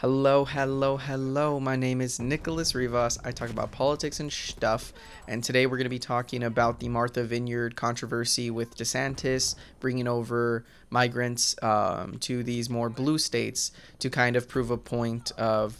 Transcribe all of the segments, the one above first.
Hello, hello, hello. My name is NicholassRivas. I talk about politics and stuff. And today we're going to be talking about the Martha Vineyard controversy with DeSantis bringing over migrants to these more blue states to kind of prove a point of,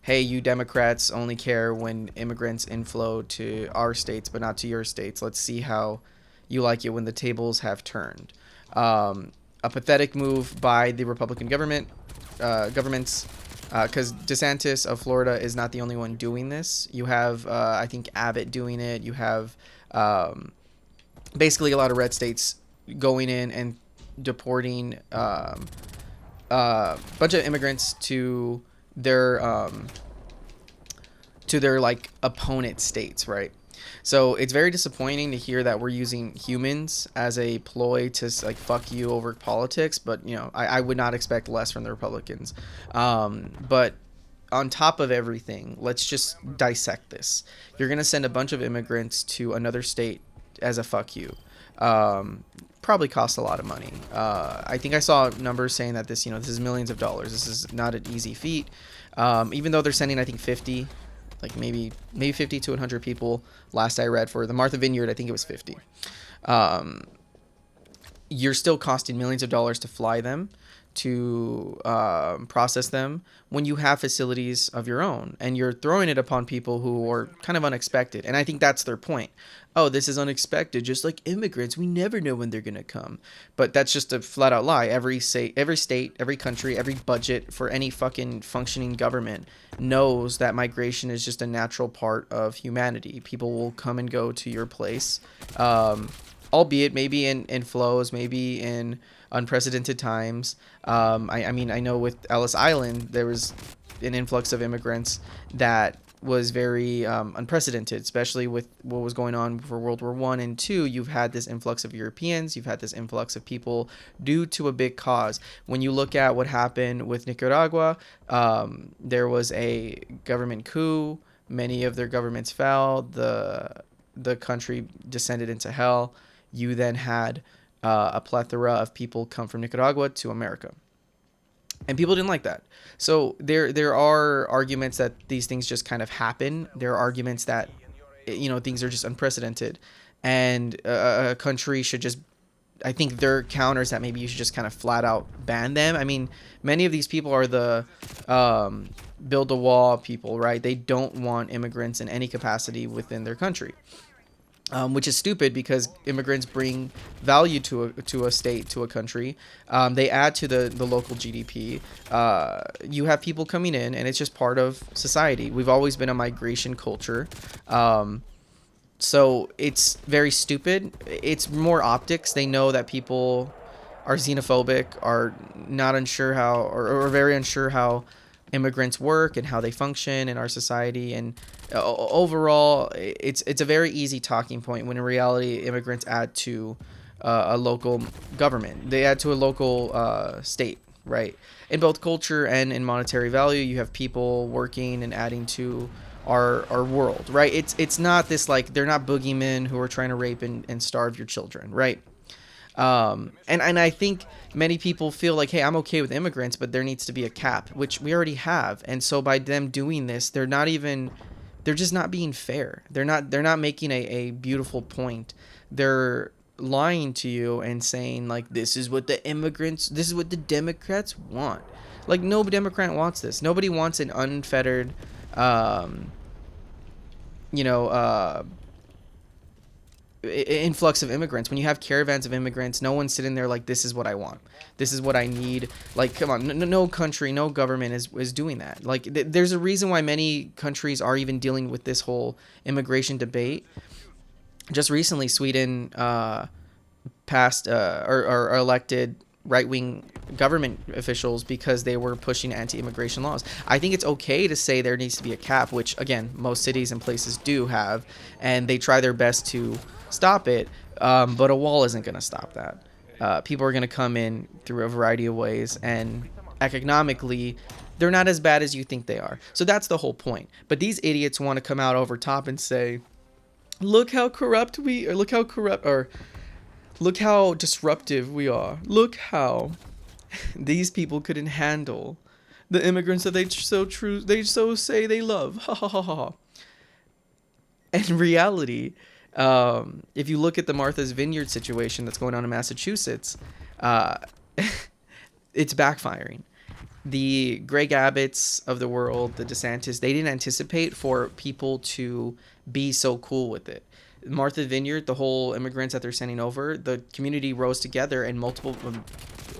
hey, you Democrats only care when immigrants inflow to our states, but not to your states. Let's see how you like it when the tables have turned. A pathetic move by the Republican governments, because DeSantis of Florida is not the only one doing this. You have, I think, Abbott doing it. You have basically a lot of red states going in and deporting a bunch of immigrants to their like opponent states, right? So it's very disappointing to hear that we're using humans as a ploy to like fuck you over politics, but I would not expect less from the Republicans. But on top of everything, let's just dissect this. You're gonna send a bunch of immigrants to another state as a fuck you. Probably costs a lot of money. I think I saw numbers saying that this is millions of dollars. This is not an easy feat. Even though they're sending, I think 50, like maybe 50 to 100 people. Last I read for the Martha Vineyard, I think it was 50. You're still costing millions of dollars to fly them, to process them, when you have facilities of your own, and you're throwing it upon people who are kind of unexpected. And I think that's their point. Oh, this is unexpected, just like immigrants. We never know when they're gonna come. But that's just a flat out lie. Every state, every country, every budget for any fucking functioning government knows that migration is just a natural part of humanity. People will come and go to your place, albeit maybe in flows, maybe in unprecedented times. I mean, I know with Ellis Island, there was an influx of immigrants that was very unprecedented, especially with what was going on for World War I and II. You've had this influx of Europeans. You've had this influx of people due to a big cause. When you look at what happened with Nicaragua, there was a government coup. Many of their governments fell. The country descended into hell. You then had a plethora of people come from Nicaragua to America. And people didn't like that. So there are arguments that these things just kind of happen. There are arguments that, things are just unprecedented. And a country should just, I think their counters that maybe you should just kind of flat out ban them. I mean, many of these people are the build a wall people, right? They don't want immigrants in any capacity within their country. Which is stupid because immigrants bring value to a state, to a country. They add to the local GDP. You have people coming in, and it's just part of society. We've always been a migration culture. So it's very stupid. It's more optics. They know that people are xenophobic, are not unsure how, or very unsure how immigrants work and how they function in our society. And overall, it's a very easy talking point, when in reality immigrants add to a local government. They add to a local state, right? In both culture and in monetary value, you have people working and adding to our world, right? It's not this, like, they're not boogeymen who are trying to rape and starve your children, right? And I think many people feel like, hey, I'm okay with immigrants, but there needs to be a cap, which we already have. And so by them doing this, they're just not being fair. They're not making a beautiful point. They're lying to you and saying, like, this is what the Democrats want. Like, no Democrat wants this. Nobody wants an unfettered, influx of immigrants. When you have caravans of immigrants, no one's sitting there like, this is what I want, this is what I need. Like, come on, no country, no government is doing that. Like, there's a reason why many countries are even dealing with this whole immigration debate. Just recently, Sweden passed or elected right-wing government officials because they were pushing anti-immigration laws. I think it's okay to say there needs to be a cap, which, again, most cities and places do have, and they try their best to stop it, but a wall isn't going to stop that. People are going to come in through a variety of ways, and economically, they're not as bad as you think they are. So that's the whole point. But these idiots want to come out over top and say, look how look how disruptive we are. Look how these people couldn't handle The immigrants that they so say they love. Ha ha ha ha ha. In reality, if you look at the Martha's Vineyard situation that's going on in Massachusetts, uh, it's backfiring. The Greg Abbotts of the world, the DeSantis, they didn't anticipate for people to be so cool with it. Martha Vineyard, the whole immigrants that they're sending over, the community rose together and multiple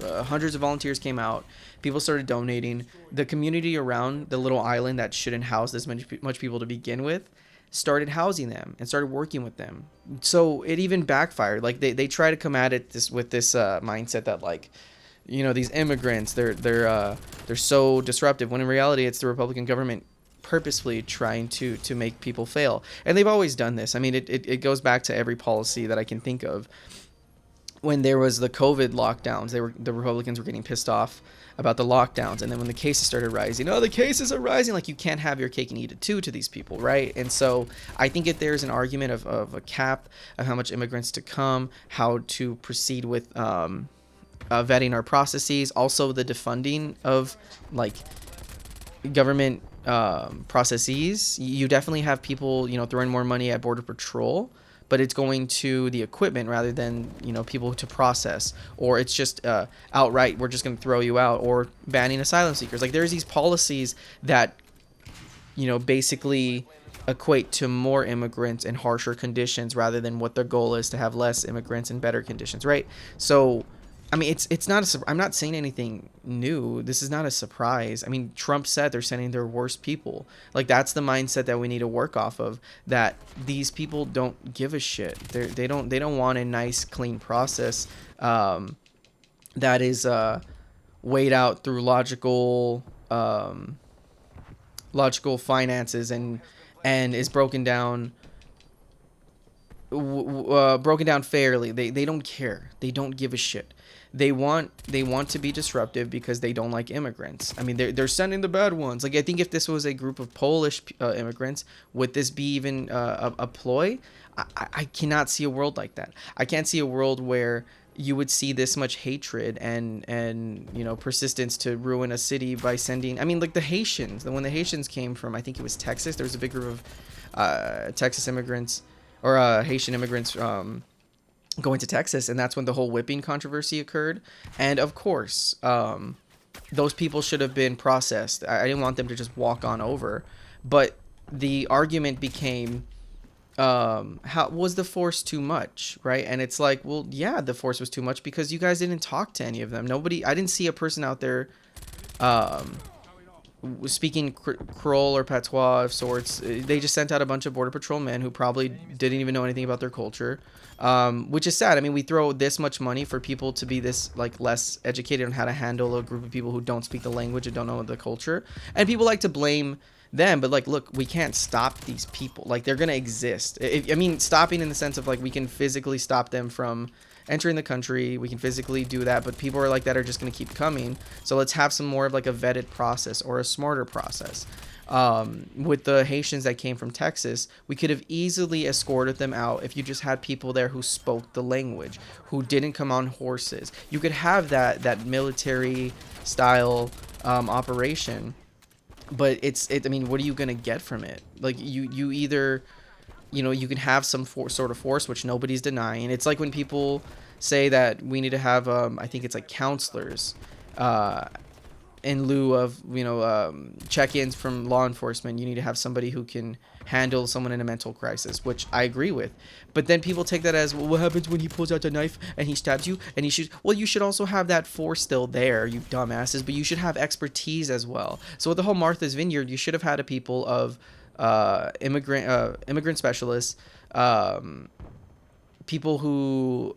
hundreds of volunteers came out. People started donating. The community around the little island that shouldn't house this much people to begin with started housing them and started working with them. So it even backfired. Like they try to come at it with this mindset that like, you know, these immigrants they're so disruptive, when in reality it's the Republican government purposefully trying to make people fail. And they've always done this. I mean, it goes back to every policy that I can think of. When there was the COVID lockdowns, the Republicans were getting pissed off about the lockdowns, and then when the cases started rising, the cases are rising, like you can't have your cake and eat it too to these people, right? And so I think if there's an argument of a cap of how much immigrants to come, how to proceed with vetting our processes, also the defunding of like government processes. You definitely have people, throwing more money at Border Patrol, but it's going to the equipment rather than, people to process, or it's just outright, we're just going to throw you out, or banning asylum seekers. Like there's these policies that, basically equate to more immigrants and harsher conditions rather than what their goal is to have less immigrants and better conditions, right? So I mean, it's not I'm not saying anything new. This is not a surprise. I mean, Trump said they're sending their worst people. Like that's the mindset that we need to work off of. That these people don't give a shit. They don't want a nice, clean process that is weighed out through logical finances and is broken down fairly. They don't care. They don't give a shit. They want to be disruptive because they don't like immigrants. I mean, they're sending the bad ones. Like I think if this was a group of Polish immigrants, would this be even a ploy? I cannot see a world like that. I can't see a world where you would see this much hatred and persistence to ruin a city by sending. I mean, like the Haitians. When the Haitians came from, I think it was Texas. There was a big group of Texas immigrants or Haitian immigrants going to Texas, and that's when the whole whipping controversy occurred. And of course, those people should have been processed. I didn't want them to just walk on over, but the argument became, how was the force too much, right? And it's like, well, yeah, the force was too much because you guys didn't talk to any of them. I didn't see a person out there speaking Creole or patois of sorts. They just sent out a bunch of Border Patrol men who probably didn't even know anything about their culture, which is sad. I mean, we throw this much money for people to be this like less educated on how to handle a group of people who don't speak the language and don't know the culture, and people like to blame them. But like, look, we can't stop these people. Like they're gonna exist. Stopping in the sense of like we can physically stop them from entering the country. We can physically do that, but people are like that are just going to keep coming. So let's have some more of like a vetted process or a smarter process. With the Haitians that came from Texas, we could have easily escorted them out if you just had people there who spoke the language, who didn't come on horses. You could have that military style operation, but I mean, what are you going to get from it? Like you either, you can have some sort of force, which nobody's denying. It's like when people say that we need to have, I think it's like counselors, in lieu of, check-ins from law enforcement. You need to have somebody who can handle someone in a mental crisis, which I agree with. But then people take that as, well, what happens when he pulls out the knife and he stabs you and he shoots? Well, you should also have that force still there, you dumbasses, but you should have expertise as well. So with the whole Martha's Vineyard, you should have had a people of immigrant specialists, people who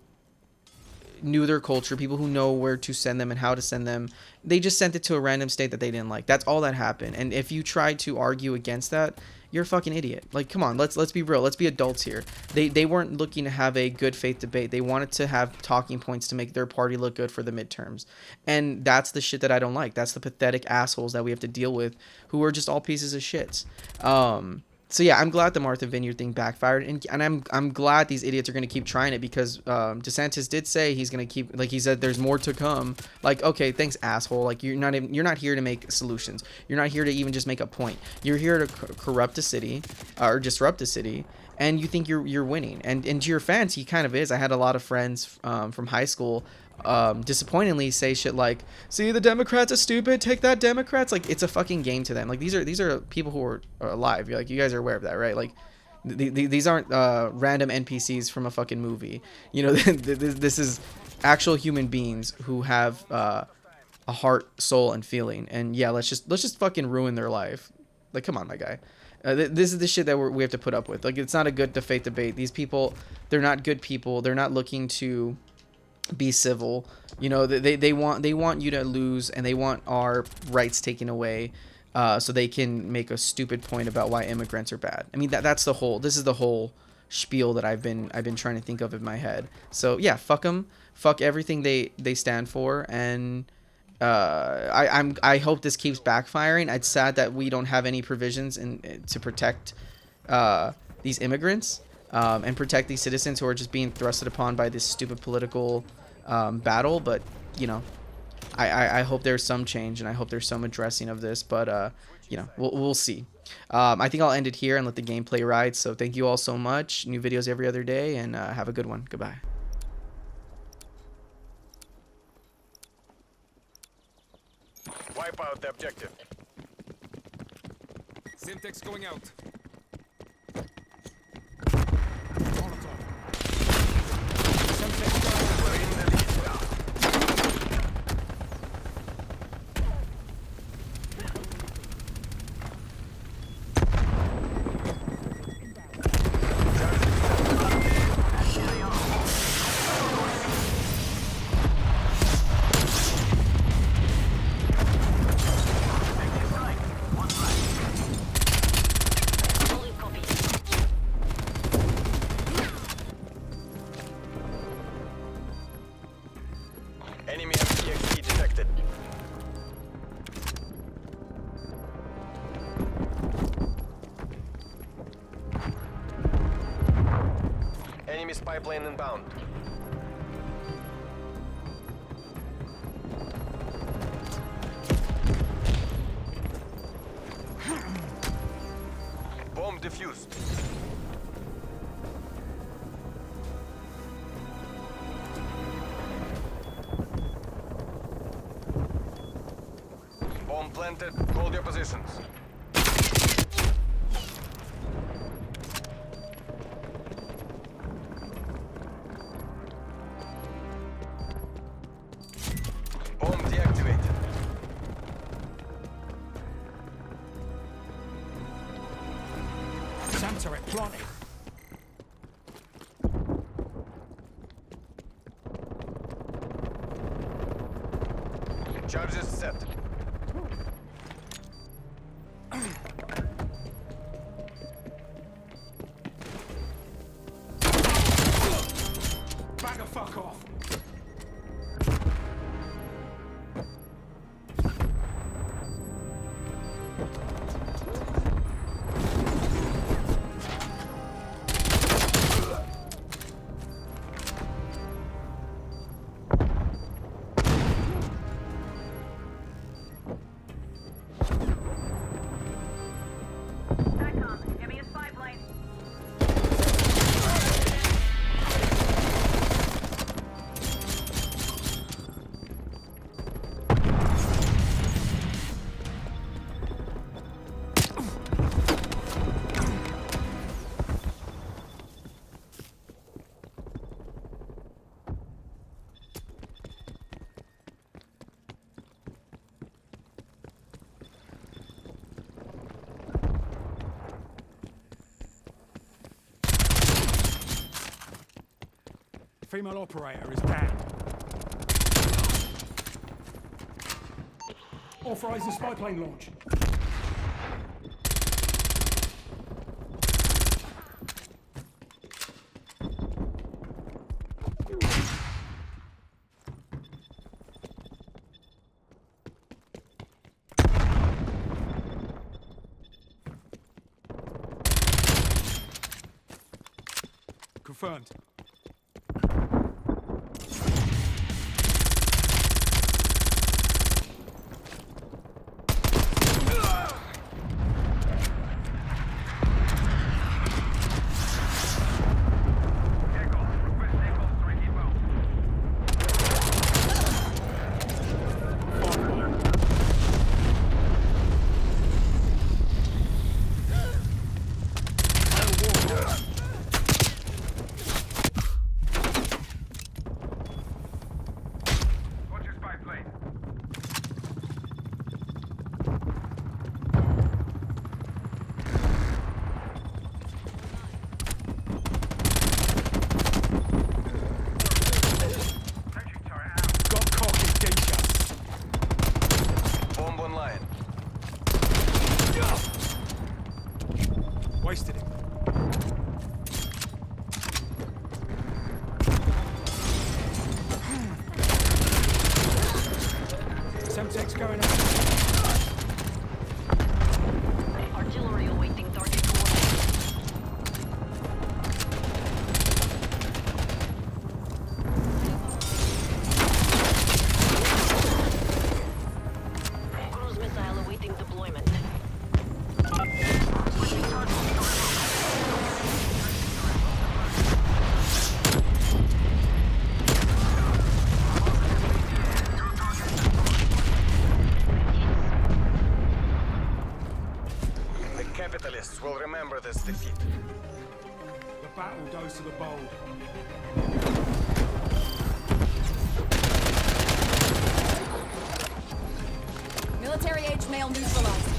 knew their culture, people who know where to send them and how to send them. They just sent it to a random state that they didn't like. That's all that happened. And if you try to argue against that, you're a fucking idiot. Like, come on, let's be real. Let's be adults here. They weren't looking to have a good faith debate. They wanted to have talking points to make their party look good for the midterms. And that's the shit that I don't like. That's the pathetic assholes that we have to deal with, who are just all pieces of shits. So yeah, I'm glad the Martha Vineyard thing backfired, and I'm glad these idiots are gonna keep trying it because DeSantis did say he's gonna keep, like he said, there's more to come. Like, okay, thanks, asshole. Like you're not here to make solutions. You're not here to even just make a point. You're here to corrupt a city or disrupt a city, and you think you're winning. And to your fans, he kind of is. I had a lot of friends from high school disappointingly say shit like, see, the Democrats are stupid, take that, Democrats. Like, it's a fucking game to them. Like, these are people who are alive. You're like, you guys are aware of that, right? Like, these aren't random NPCs from a fucking movie. You know, this is actual human beings who have a heart, soul, and feeling. And yeah, let's just fucking ruin their life. Like, come on, my guy. This is the shit that we have to put up with. Like, it's not a good faith debate. These people, they're not good people. They're not looking to be civil. You know, they want you to lose, and they want our rights taken away, so they can make a stupid point about why immigrants are bad. I mean, this is the whole spiel that I've been trying to think of in my head. So yeah, fuck them, fuck everything they stand for, and I hope this keeps backfiring. It's sad that we don't have any provisions to protect these immigrants and protect these citizens who are just being thrusted upon by this stupid political battle. But you know, I hope there's some change, and I hope there's some addressing of this. But you know, we'll see. I think I'll end it here and let the gameplay ride. So thank you all so much. New videos every other day, and have a good one. Goodbye. Wipe out the objective. Syntax going out. Enemy MPXE detected. Enemy spy plane inbound. Bomb defused. Bomb planted. Hold your positions. Bomb deactivated. Sensor it planted. Charges set. Back the fuck off. Female operator is down. Authorizing spy plane launch. Confirmed. Got cock in danger. Bomb online. Wasted it. Semtex going out. Artillery awaiting target coordinates. Cruise missile awaiting deployment. The capitalists will remember this defeat. The battle goes to the bold. Military age male neutralized.